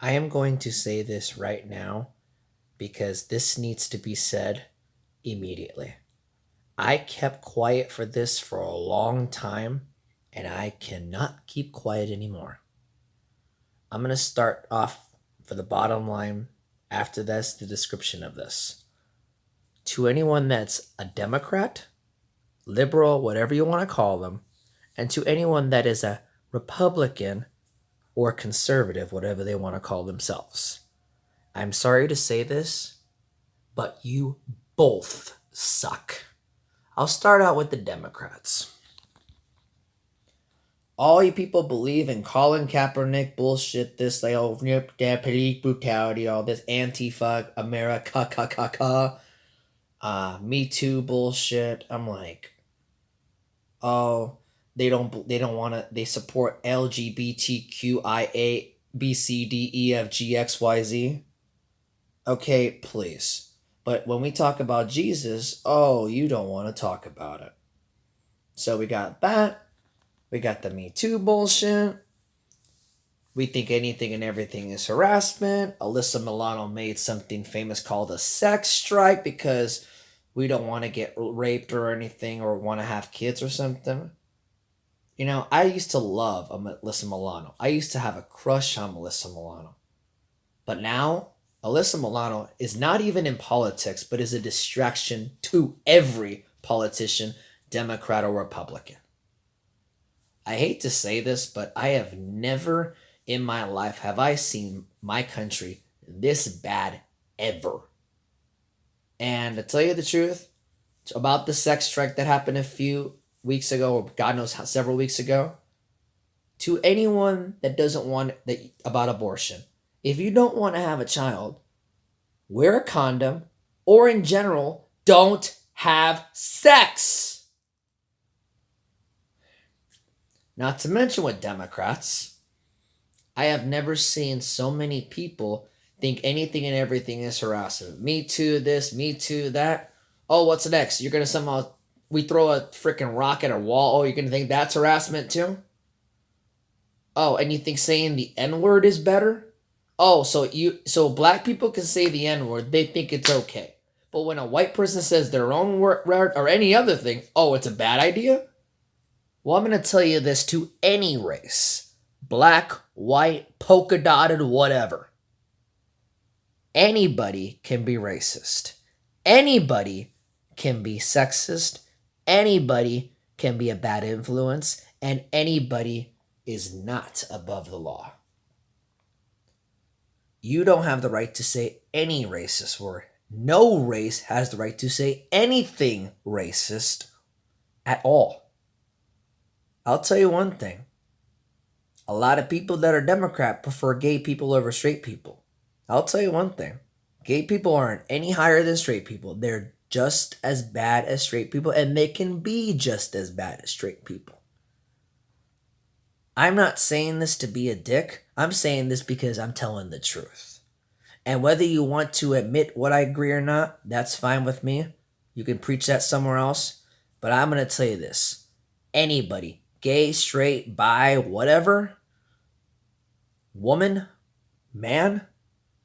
I am going to say this right now because this needs to be said immediately. I kept quiet for this for a long time, and I cannot keep quiet anymore. I'm going to start off for the bottom line after this, the description of this. To anyone that's a Democrat, liberal, whatever you want to call them, and to anyone that is a Republican or conservative, whatever they want to call themselves. I'm sorry to say this, but you both suck. I'll start out with the Democrats. All you people believe in Colin Kaepernick bullshit, this like oh police brutality, all this Antifa America Me Too bullshit. I'm like, oh, they don't want to. They support LGBTQIA BCDEFGXYZ. Okay, please. But when we talk about Jesus, oh, you don't want to talk about it. So we got that. We got the Me Too bullshit. We think anything and everything is harassment. Alyssa Milano made something famous called a sex strike because we don't want to get raped or anything or want to have kids or something. You know, I used to love Alyssa Milano. I used to have a crush on Alyssa Milano. But now, Alyssa Milano is not even in politics, but is a distraction to every politician, Democrat or Republican. I hate to say this, but I have never in my life have I seen my country this bad ever. And to tell you the truth, about the sex strike that happened a few weeks ago, or God knows how, several weeks ago, to anyone that doesn't want that about abortion, if you don't want to have a child, wear a condom, or in general, don't have sex. Not to mention with Democrats, I have never seen so many people think anything and everything is harassment. Me too, this, me too, that. Oh, what's next? You're going to somehow, we throw a freaking rock at a wall. Oh, you're going to think that's harassment too? Oh, and you think saying the N word is better? Oh, so black people can say the N word, they think it's okay. But when a white person says their own word or any other thing, oh, it's a bad idea? Well, I'm going to tell you this to any race. Black, white, polka dotted, whatever. Anybody can be racist. Anybody can be sexist. Anybody can be a bad influence. And anybody is not above the law. You don't have the right to say any racist word. No race has the right to say anything racist at all. I'll tell you one thing. A lot of people that are Democrat prefer gay people over straight people. I'll tell you one thing. Gay people aren't any higher than straight people. They're just as bad as straight people, and they can be just as bad as straight people. I'm not saying this to be a dick. I'm saying this because I'm telling the truth. And whether you want to admit what I agree or not, that's fine with me. You can preach that somewhere else. But I'm going to tell you this. Anybody, gay, straight, bi, whatever, woman, man,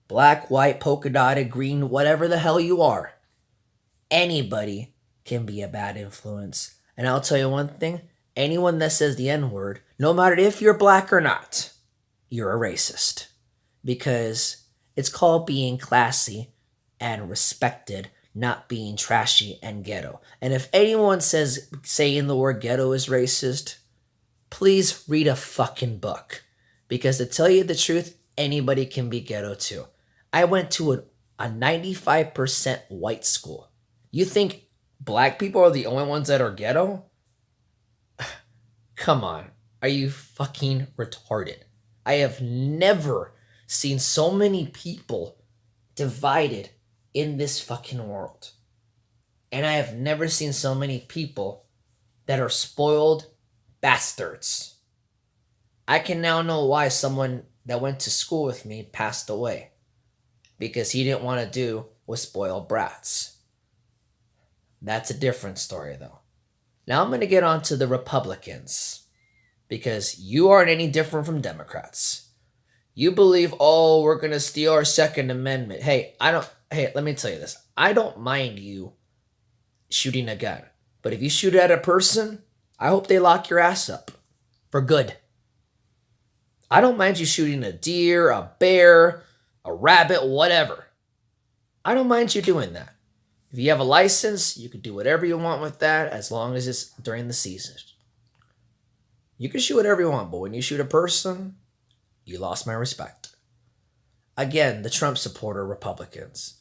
black, white, polka dotted, green, whatever the hell you are, anybody can be a bad influence. And I'll tell you one thing. Anyone that says the N-word, no matter if you're black or not, you're a racist. Because it's called being classy and respected, not being trashy and ghetto. And if anyone says saying the word ghetto is racist, please read a fucking book. Because to tell you the truth, anybody can be ghetto too. I went to a 95% white school. You think black people are the only ones that are ghetto? Come on. Are you fucking retarded? I have never seen so many people divided in this fucking world. And I have never seen so many people that are spoiled bastards. I can now know why someone that went to school with me passed away. Because he didn't want to do with spoiled brats. That's a different story though. Now I'm going to get on to the Republicans. Because you aren't any different from Democrats. You believe, oh, we're gonna steal our Second Amendment. Hey, let me tell you this. I don't mind you shooting a gun. But if you shoot at a person, I hope they lock your ass up for good. I don't mind you shooting a deer, a bear, a rabbit, whatever. I don't mind you doing that. If you have a license, you can do whatever you want with that as long as it's during the season. You can shoot whatever you want, but when you shoot a person, you lost my respect. Again, the Trump supporter Republicans.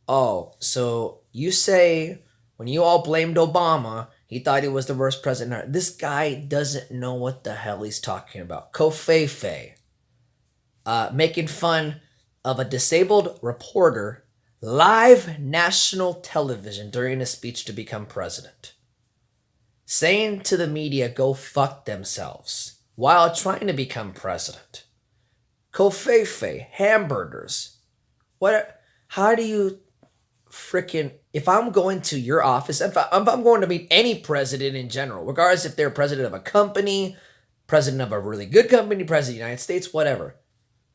Oh, so you say when you all blamed Obama, he thought he was the worst president. This guy doesn't know what the hell he's talking about. Covfefe. Making fun of a disabled reporter live national television during a speech to become president. Saying to the media, go fuck themselves while trying to become president. Covfefe, hamburgers. What? How do you freaking, if I'm going to your office, if I'm going to meet any president in general, regardless if they're president of a company, president of a really good company, president of the United States, whatever.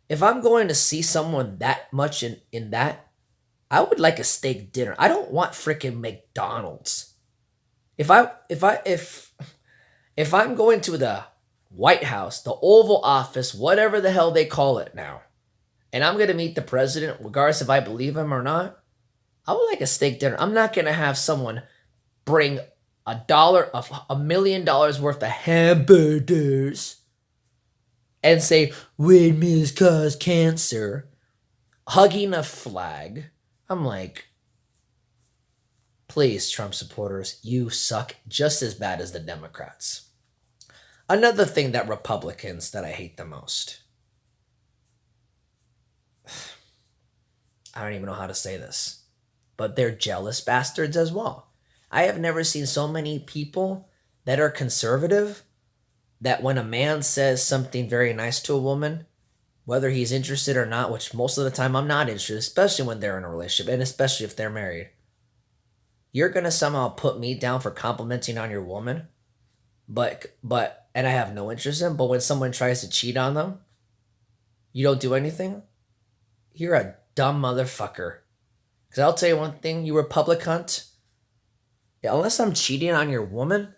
If I'm going to see someone that much in that, I would like a steak dinner. I don't want freaking McDonald's. If I'm going to the White House, the Oval Office, whatever the hell they call it now, and I'm going to meet the president, regardless if I believe him or not, I would like a steak dinner. I'm not going to have someone bring $1 million worth of hamburgers and say, windmills cause cancer, hugging a flag. I'm like, please, Trump supporters, you suck just as bad as the Democrats. Another thing that Republicans that I hate the most. I don't even know how to say this, but they're jealous bastards as well. I have never seen so many people that are conservative that when a man says something very nice to a woman, whether he's interested or not, which most of the time I'm not interested, especially when they're in a relationship, and especially if they're married, you're going to somehow put me down for complimenting on your woman, and I have no interest in, but when someone tries to cheat on them, you don't do anything? You're a dumb motherfucker. Because I'll tell you one thing, you Republic cunt, unless I'm cheating on your woman,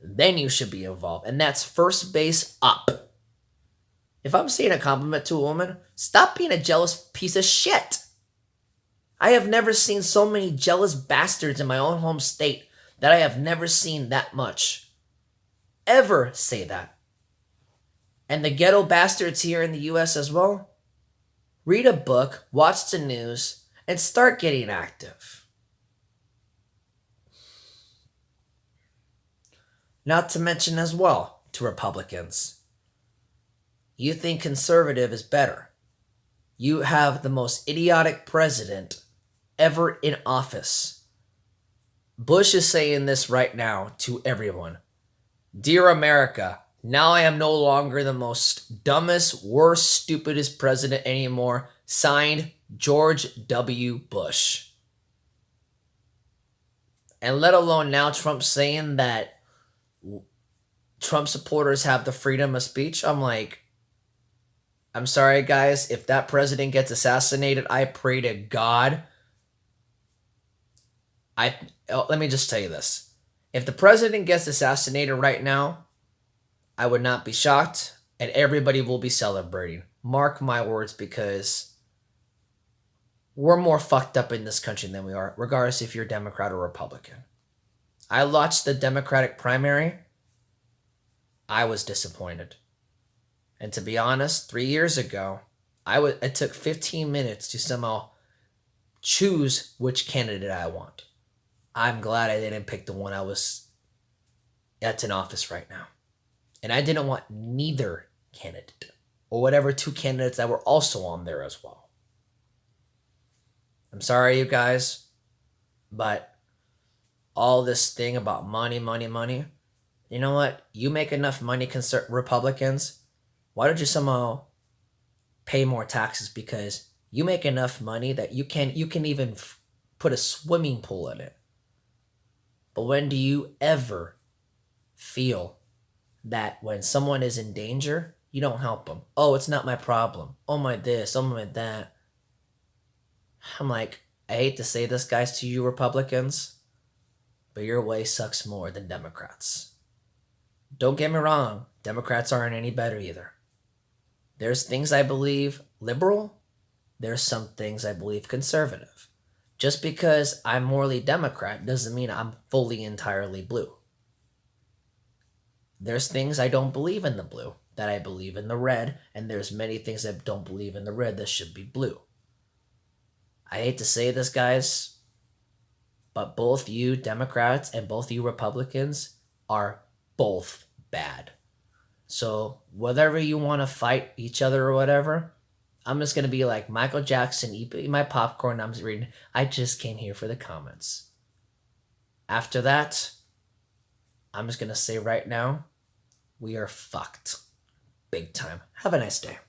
then you should be involved. And that's first base up. If I'm saying a compliment to a woman, stop being a jealous piece of shit. I have never seen so many jealous bastards in my own home state that I have never seen that much. Ever say that. And the ghetto bastards here in the US as well. Read a book, watch the news, and start getting active. Not to mention as well, to Republicans, you think conservative is better. You have the most idiotic president ever in office. Bush is saying this right now to everyone. Dear America, now I am no longer the most dumbest, worst, stupidest president anymore. Signed, George W. Bush. And let alone now Trump saying that Trump supporters have the freedom of speech. I'm like, I'm sorry, guys. If that president gets assassinated, I pray to God. Let me just tell you this. If the president gets assassinated right now, I would not be shocked, and everybody will be celebrating. Mark my words, because we're more fucked up in this country than we are, regardless if you're Democrat or Republican. I watched the Democratic primary. I was disappointed. And to be honest, 3 years ago, it took 15 minutes to somehow choose which candidate I want. I'm glad I didn't pick the one that's in office right now. And I didn't want neither candidate or whatever two candidates that were also on there as well. I'm sorry, you guys, but all this thing about money, you know what? You make enough money, Republicans. Why don't you somehow pay more taxes? Because you make enough money that you can even put a swimming pool in it. But when do you ever feel that when someone is in danger, You don't help them. Oh, it's not my problem. Oh, my this. Oh, my that. I'm like, I hate to say this, guys, to you Republicans, but your way sucks more than Democrats. Don't get me wrong, Democrats aren't any better either. There's things I believe liberal, there's some things I believe conservative. Just because I'm morally Democrat doesn't mean I'm fully entirely blue. There's things I don't believe in the blue that I believe in the red, and there's many things I don't believe in the red that should be blue. I hate to say this, guys, but both you Democrats and both you Republicans are both bad. So whatever you want to fight each other or whatever, I'm just going to be like Michael Jackson, eat my popcorn. I'm reading. I just came here for the comments. After that, I'm just going to say right now, we are fucked. Big time. Have a nice day.